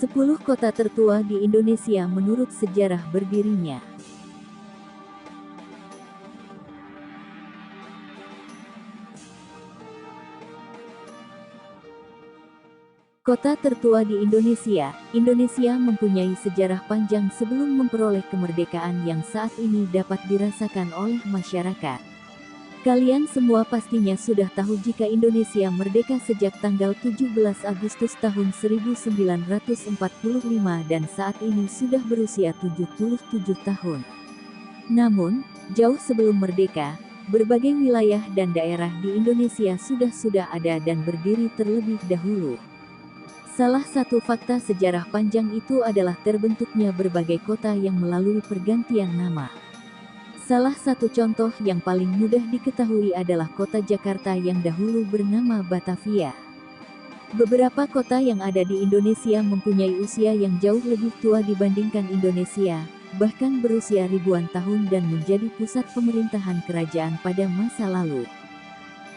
10 kota tertua di Indonesia menurut sejarah berdirinya. Kota tertua di Indonesia. Indonesia mempunyai sejarah panjang sebelum memperoleh kemerdekaan yang saat ini dapat dirasakan oleh masyarakat. Kalian semua pastinya sudah tahu jika Indonesia merdeka sejak tanggal 17 Agustus tahun 1945 dan saat ini sudah berusia 77 tahun. Namun, jauh sebelum merdeka, berbagai wilayah dan daerah di Indonesia sudah ada dan berdiri terlebih dahulu. Salah satu fakta sejarah panjang itu adalah terbentuknya berbagai kota yang melalui pergantian nama. Salah satu contoh yang paling mudah diketahui adalah kota Jakarta yang dahulu bernama Batavia. Beberapa kota yang ada di Indonesia mempunyai usia yang jauh lebih tua dibandingkan Indonesia, bahkan berusia ribuan tahun dan menjadi pusat pemerintahan kerajaan pada masa lalu.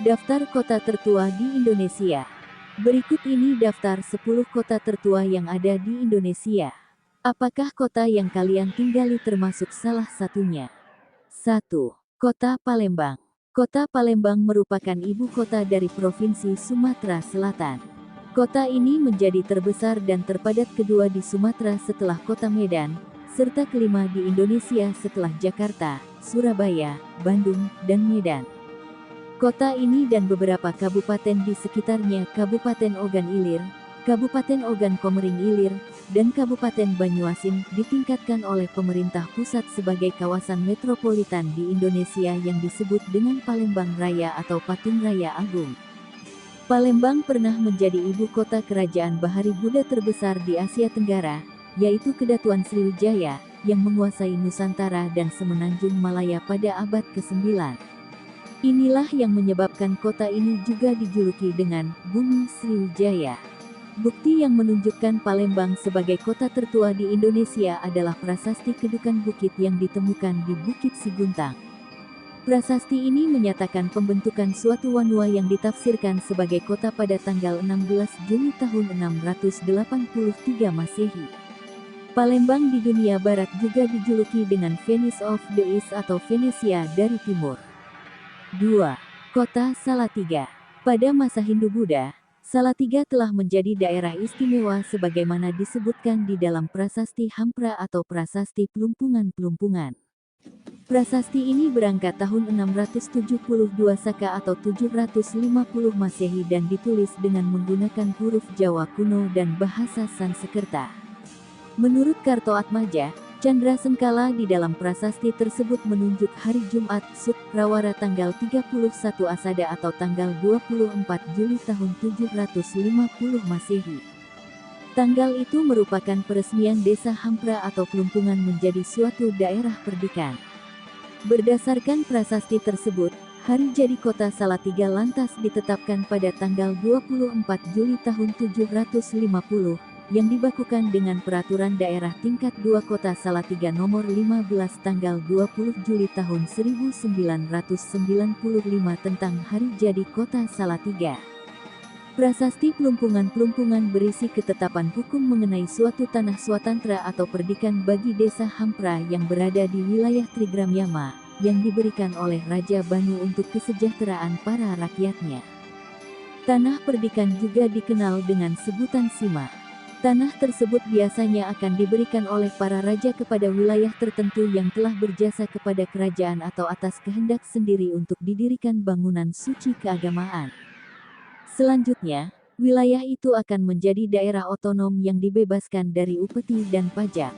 Daftar kota tertua di Indonesia. Berikut ini daftar 10 kota tertua yang ada di Indonesia. Apakah kota yang kalian tinggali termasuk salah satunya? 1. Kota Palembang. Kota Palembang merupakan ibu kota dari Provinsi Sumatera Selatan. Kota ini menjadi terbesar dan terpadat kedua di Sumatera setelah kota Medan, serta kelima di Indonesia setelah Jakarta, Surabaya, Bandung, dan Medan. Kota ini dan beberapa kabupaten di sekitarnya, Kabupaten Ogan Ilir, Kabupaten Ogan Komering Ilir, dan Kabupaten Banyuasin ditingkatkan oleh pemerintah pusat sebagai kawasan metropolitan di Indonesia yang disebut dengan Palembang Raya atau Patung Raya Agung. Palembang pernah menjadi ibu kota kerajaan Bahari Buddha terbesar di Asia Tenggara, yaitu Kedatuan Sriwijaya, yang menguasai Nusantara dan Semenanjung Malaya pada abad ke-9. Inilah yang menyebabkan kota ini juga dijuluki dengan Bumi Sriwijaya. Bukti yang menunjukkan Palembang sebagai kota tertua di Indonesia adalah prasasti kedukan bukit yang ditemukan di Bukit Siguntang. Prasasti ini menyatakan pembentukan suatu wanua yang ditafsirkan sebagai kota pada tanggal 16 Juni tahun 683 Masehi. Palembang di dunia barat juga dijuluki dengan Venice of the East atau Venesia dari Timur. 2. Kota Salatiga. Pada masa Hindu-Buddha, Salatiga telah menjadi daerah istimewa sebagaimana disebutkan di dalam prasasti Hampra atau prasasti Plumpungan-Plumpungan. Prasasti ini berangkat tahun 672 Saka atau 750 Masehi dan ditulis dengan menggunakan huruf Jawa kuno dan bahasa Sanskerta. Menurut Kartoatmaja, Candra Sengkala di dalam prasasti tersebut menunjuk hari Jumat Sukrawara tanggal 31 Asada atau tanggal 24 Juli tahun 750 Masehi. Tanggal itu merupakan peresmian desa Hampra atau Plumpungan menjadi suatu daerah perdikan. Berdasarkan prasasti tersebut, hari jadi kota Salatiga lantas ditetapkan pada tanggal 24 Juli tahun 750, yang dibakukan dengan Peraturan Daerah Tingkat 2 Kota Salatiga Nomor 15 tanggal 20 Juli tahun 1995 tentang Hari Jadi Kota Salatiga. Prasasti Plumpungan-Plumpungan berisi ketetapan hukum mengenai suatu tanah swatantra atau perdikan bagi desa Hampra yang berada di wilayah Trigramyama, yang diberikan oleh Raja Banu untuk kesejahteraan para rakyatnya. Tanah perdikan juga dikenal dengan sebutan Sima. Tanah tersebut biasanya akan diberikan oleh para raja kepada wilayah tertentu yang telah berjasa kepada kerajaan atau atas kehendak sendiri untuk didirikan bangunan suci keagamaan. Selanjutnya, wilayah itu akan menjadi daerah otonom yang dibebaskan dari upeti dan pajak.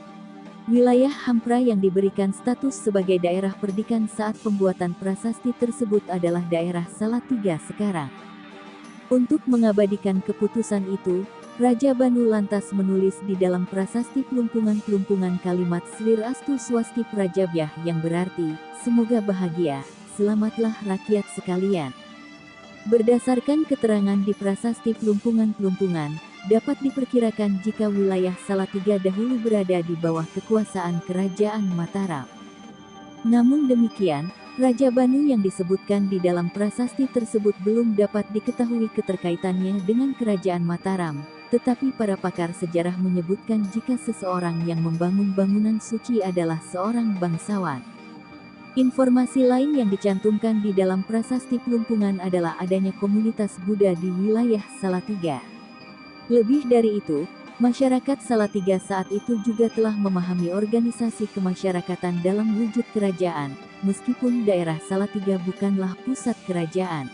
Wilayah Hampra yang diberikan status sebagai daerah perdikan saat pembuatan prasasti tersebut adalah daerah Salatiga sekarang. Untuk mengabadikan keputusan itu, Raja Banu lantas menulis di dalam prasasti Plumpungan-Plumpungan kalimat Slirastu Swasti Prajabyah yang berarti, semoga bahagia, selamatlah rakyat sekalian. Berdasarkan keterangan di prasasti Plumpungan-Plumpungan, dapat diperkirakan jika wilayah Salatiga dahulu berada di bawah kekuasaan Kerajaan Mataram. Namun demikian, Raja Banu yang disebutkan di dalam prasasti tersebut belum dapat diketahui keterkaitannya dengan Kerajaan Mataram, tetapi para pakar sejarah menyebutkan jika seseorang yang membangun bangunan suci adalah seorang bangsawan. Informasi lain yang dicantumkan di dalam prasasti Plumpungan adalah adanya komunitas Buddha di wilayah Salatiga. Lebih dari itu, masyarakat Salatiga saat itu juga telah memahami organisasi kemasyarakatan dalam wujud kerajaan, meskipun daerah Salatiga bukanlah pusat kerajaan.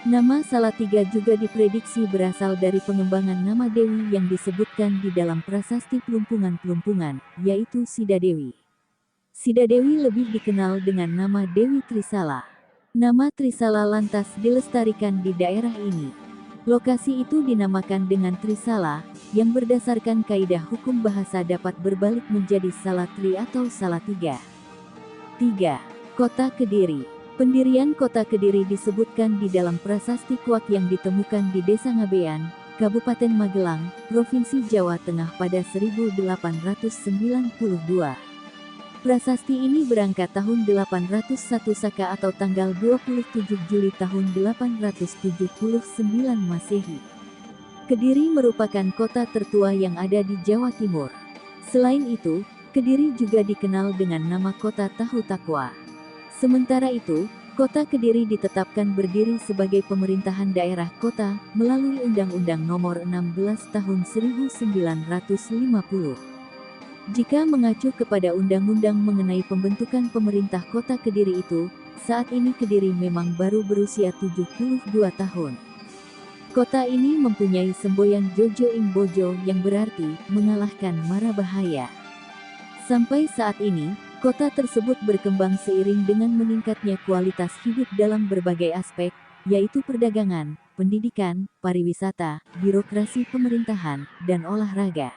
Nama Salatiga juga diprediksi berasal dari pengembangan nama dewi yang disebutkan di dalam prasasti Plumpungan, yaitu Sidadewi. Sidadewi lebih dikenal dengan nama Dewi Trisala. Nama Trisala lantas dilestarikan di daerah ini. Lokasi itu dinamakan dengan Trisala, yang berdasarkan kaidah hukum bahasa dapat berbalik menjadi Salatri atau Salatiga. 3. Kota Kediri. Pendirian kota Kediri disebutkan di dalam prasasti Kuak yang ditemukan di Desa Ngabean, Kabupaten Magelang, Provinsi Jawa Tengah pada 1892. Prasasti ini berangkat tahun 801 Saka atau tanggal 27 Juli tahun 879 Masehi. Kediri merupakan kota tertua yang ada di Jawa Timur. Selain itu, Kediri juga dikenal dengan nama Kota Tahu Takwa. Sementara itu, Kota Kediri ditetapkan berdiri sebagai pemerintahan daerah kota melalui Undang-Undang Nomor 16 Tahun 1950. Jika mengacu kepada undang-undang mengenai pembentukan pemerintah Kota Kediri itu, saat ini Kediri memang baru berusia 72 tahun. Kota ini mempunyai semboyan Jojo Ing Bojo yang berarti mengalahkan mara bahaya. Sampai saat ini, kota tersebut berkembang seiring dengan meningkatnya kualitas hidup dalam berbagai aspek, yaitu perdagangan, pendidikan, pariwisata, birokrasi pemerintahan, dan olahraga.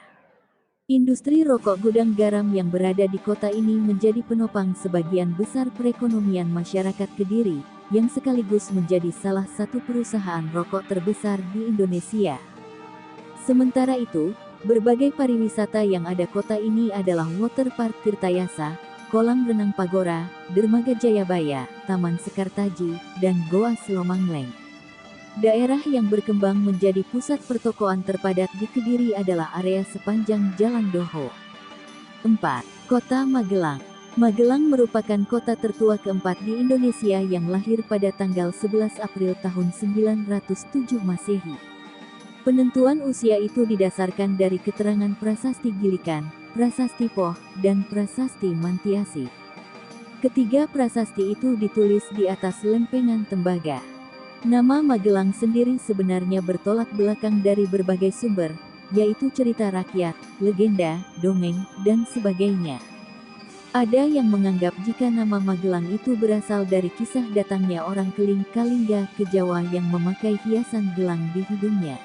Industri rokok gudang garam yang berada di kota ini menjadi penopang sebagian besar perekonomian masyarakat Kediri, yang sekaligus menjadi salah satu perusahaan rokok terbesar di Indonesia. Sementara itu, berbagai pariwisata yang ada kota ini adalah Waterpark Tirtayasa, Kolam Renang Pagora, Dermaga Jayabaya, Taman Sekartaji, dan Goa Selomangleng. Daerah yang berkembang menjadi pusat pertokoan terpadat di Kediri adalah area sepanjang Jalan Doho. 4. Kota Magelang. Magelang merupakan kota tertua keempat di Indonesia yang lahir pada tanggal 11 April tahun 907 Masehi. Penentuan usia itu didasarkan dari keterangan prasasti Gilikan, Prasasti Poh, dan Prasasti Mantiasi. Ketiga prasasti itu ditulis di atas lempengan tembaga. Nama Magelang sendiri sebenarnya bertolak belakang dari berbagai sumber, yaitu cerita rakyat, legenda, dongeng, dan sebagainya. Ada yang menganggap jika nama Magelang itu berasal dari kisah datangnya orang Keling Kalingga ke Jawa yang memakai hiasan gelang di hidungnya.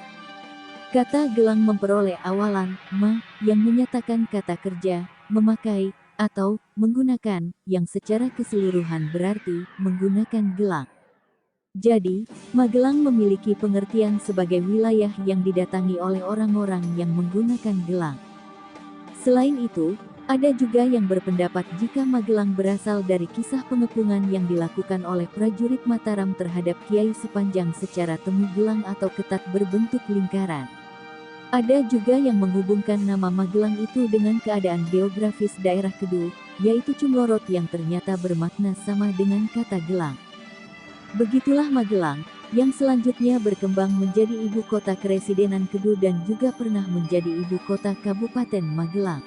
Kata gelang memperoleh awalan ma yang menyatakan kata kerja, memakai, atau menggunakan, yang secara keseluruhan berarti menggunakan gelang. Jadi, Magelang memiliki pengertian sebagai wilayah yang didatangi oleh orang-orang yang menggunakan gelang. Selain itu, ada juga yang berpendapat jika Magelang berasal dari kisah pengepungan yang dilakukan oleh prajurit Mataram terhadap Kiai Sepanjang secara temu gelang atau ketat berbentuk lingkaran. Ada juga yang menghubungkan nama Magelang itu dengan keadaan geografis daerah Kedu, yaitu Cumlorot yang ternyata bermakna sama dengan kata gelang. Begitulah Magelang, yang selanjutnya berkembang menjadi ibu kota Keresidenan Kedu dan juga pernah menjadi ibu kota Kabupaten Magelang.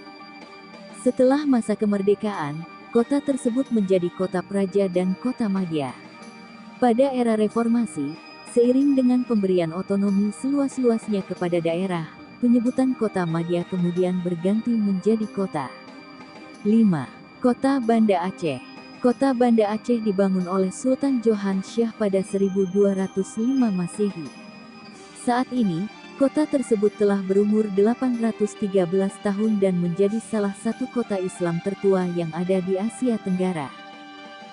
Setelah masa kemerdekaan, kota tersebut menjadi kota praja dan kota madya. Pada era reformasi, seiring dengan pemberian otonomi seluas-luasnya kepada daerah, penyebutan kota madya kemudian berganti menjadi kota. 5. Kota Banda Aceh. Kota Banda Aceh dibangun oleh Sultan Johan Syah pada 1205 Masehi. Saat ini, kota tersebut telah berumur 813 tahun dan menjadi salah satu kota Islam tertua yang ada di Asia Tenggara.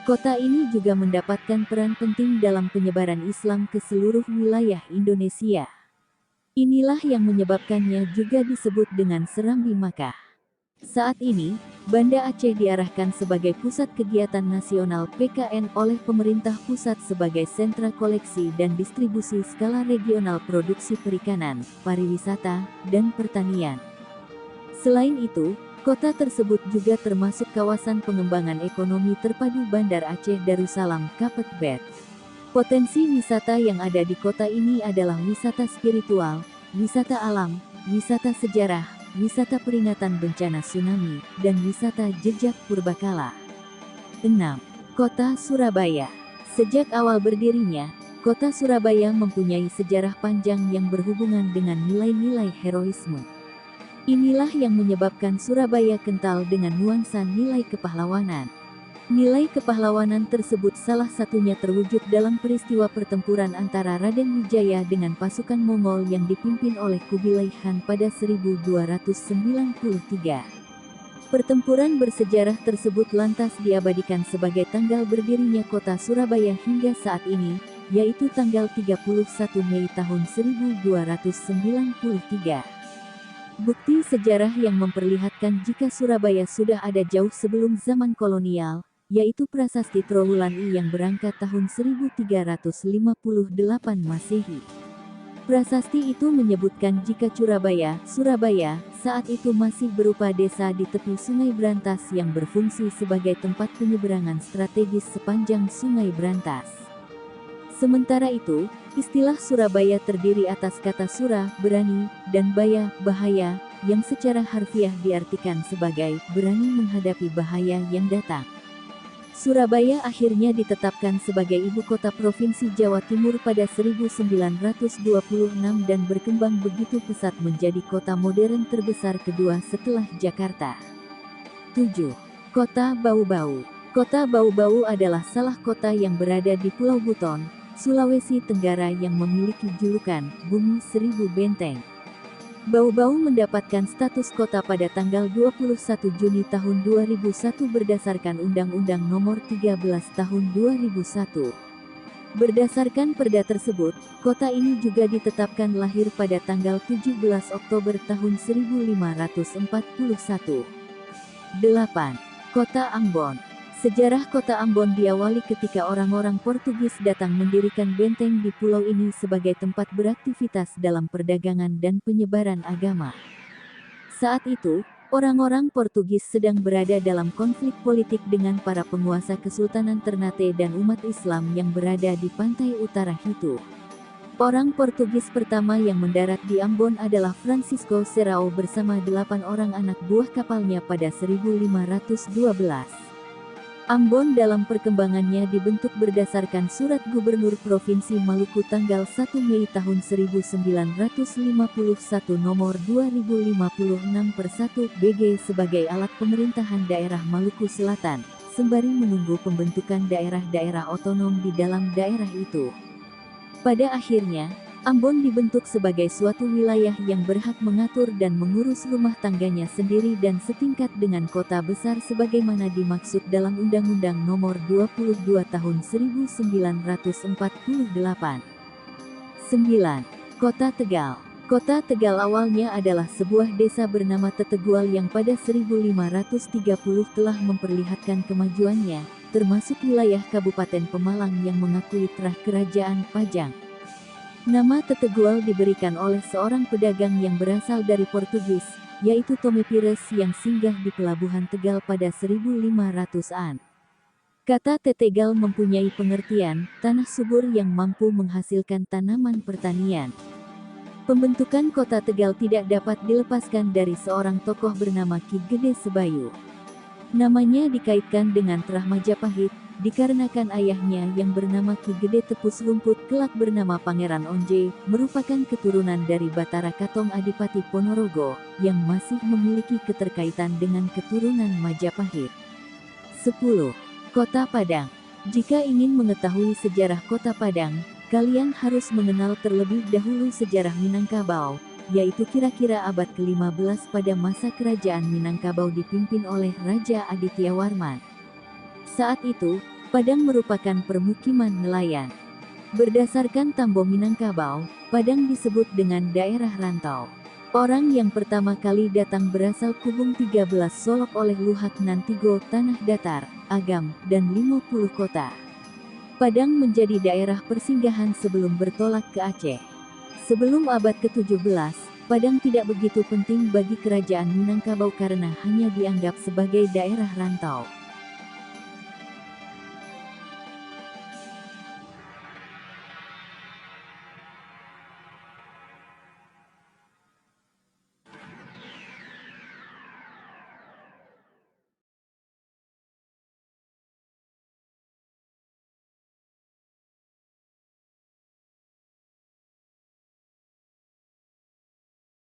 Kota ini juga mendapatkan peran penting dalam penyebaran Islam ke seluruh wilayah Indonesia. Inilah yang menyebabkannya juga disebut dengan Serambi Makkah. Saat ini, Banda Aceh diarahkan sebagai pusat kegiatan nasional PKN oleh pemerintah pusat sebagai sentra koleksi dan distribusi skala regional produksi perikanan, pariwisata, dan pertanian. Selain itu, kota tersebut juga termasuk kawasan pengembangan ekonomi terpadu Bandar Aceh Darussalam Kapetbet. Potensi wisata yang ada di kota ini adalah wisata spiritual, wisata alam, wisata sejarah, wisata peringatan bencana tsunami, dan wisata jejak purbakala. 6. Kota Surabaya. Sejak awal berdirinya, kota Surabaya mempunyai sejarah panjang yang berhubungan dengan nilai-nilai heroisme. Inilah yang menyebabkan Surabaya kental dengan nuansa nilai kepahlawanan. Nilai kepahlawanan tersebut salah satunya terwujud dalam peristiwa pertempuran antara Raden Wijaya dengan pasukan Mongol yang dipimpin oleh Kubilai Khan pada 1293. Pertempuran bersejarah tersebut lantas diabadikan sebagai tanggal berdirinya kota Surabaya hingga saat ini, yaitu tanggal 31 Mei tahun 1293. Bukti sejarah yang memperlihatkan jika Surabaya sudah ada jauh sebelum zaman kolonial, yaitu prasasti Trowulan I yang berangkat tahun 1358 Masehi. Prasasti itu menyebutkan jika Surabaya, saat itu masih berupa desa di tepi Sungai Brantas yang berfungsi sebagai tempat penyeberangan strategis sepanjang Sungai Brantas. Sementara itu, istilah Surabaya terdiri atas kata sura, berani, dan baya, bahaya, yang secara harfiah diartikan sebagai berani menghadapi bahaya yang datang. Surabaya akhirnya ditetapkan sebagai ibu kota Provinsi Jawa Timur pada 1926 dan berkembang begitu pesat menjadi kota modern terbesar kedua setelah Jakarta. 7. Kota Bau-Bau. Kota Bau-Bau adalah salah kota yang berada di Pulau Buton, Sulawesi Tenggara yang memiliki julukan Bumi Seribu Benteng. Bau-Bau mendapatkan status kota pada tanggal 21 Juni tahun 2001 berdasarkan Undang-Undang Nomor 13 Tahun 2001. Berdasarkan perda tersebut, kota ini juga ditetapkan lahir pada tanggal 17 Oktober tahun 1541. 8. Kota Ambon. Sejarah kota Ambon diawali ketika orang-orang Portugis datang mendirikan benteng di pulau ini sebagai tempat beraktivitas dalam perdagangan dan penyebaran agama. Saat itu, orang-orang Portugis sedang berada dalam konflik politik dengan para penguasa Kesultanan Ternate dan umat Islam yang berada di pantai utara Hitu. Orang Portugis pertama yang mendarat di Ambon adalah Francisco Serrao bersama 8 orang anak buah kapalnya pada 1512. Ambon dalam perkembangannya dibentuk berdasarkan Surat Gubernur Provinsi Maluku tanggal 1 Mei tahun 1951 nomor 2056 per 1 BG sebagai alat pemerintahan daerah Maluku Selatan, sembari menunggu pembentukan daerah-daerah otonom di dalam daerah itu. Pada akhirnya, Ambon dibentuk sebagai suatu wilayah yang berhak mengatur dan mengurus rumah tangganya sendiri dan setingkat dengan kota besar sebagaimana dimaksud dalam Undang-Undang Nomor 22 Tahun 1948. 9. Kota Tegal. Kota Tegal awalnya adalah sebuah desa bernama Tetegual yang pada 1530 telah memperlihatkan kemajuannya, termasuk wilayah Kabupaten Pemalang yang mengakui terah Kerajaan Pajang. Nama Tetegual diberikan oleh seorang pedagang yang berasal dari Portugis, yaitu Tome Pires yang singgah di pelabuhan Tegal pada 1500-an. Kata Tetegal mempunyai pengertian, tanah subur yang mampu menghasilkan tanaman pertanian. Pembentukan kota Tegal tidak dapat dilepaskan dari seorang tokoh bernama Ki Gede Sebayu. Namanya dikaitkan dengan terah Majapahit, dikarenakan ayahnya yang bernama Ki Gede Tepus Rumput kelak bernama Pangeran Onje, merupakan keturunan dari Batara Katong Adipati Ponorogo, yang masih memiliki keterkaitan dengan keturunan Majapahit. 10. Kota Padang. Jika ingin mengetahui sejarah Kota Padang, kalian harus mengenal terlebih dahulu sejarah Minangkabau, yaitu kira-kira abad ke-15 pada masa kerajaan Minangkabau dipimpin oleh Raja Aditya Warman. Saat itu, Padang merupakan permukiman nelayan. Berdasarkan Tambo Minangkabau, Padang disebut dengan daerah rantau. Orang yang pertama kali datang berasal Kubung 13 Solok oleh Luhak Nantigo Tanah Datar, Agam, dan 50 kota. Padang menjadi daerah persinggahan sebelum bertolak ke Aceh. Sebelum abad ke-17, Padang tidak begitu penting bagi kerajaan Minangkabau karena hanya dianggap sebagai daerah rantau.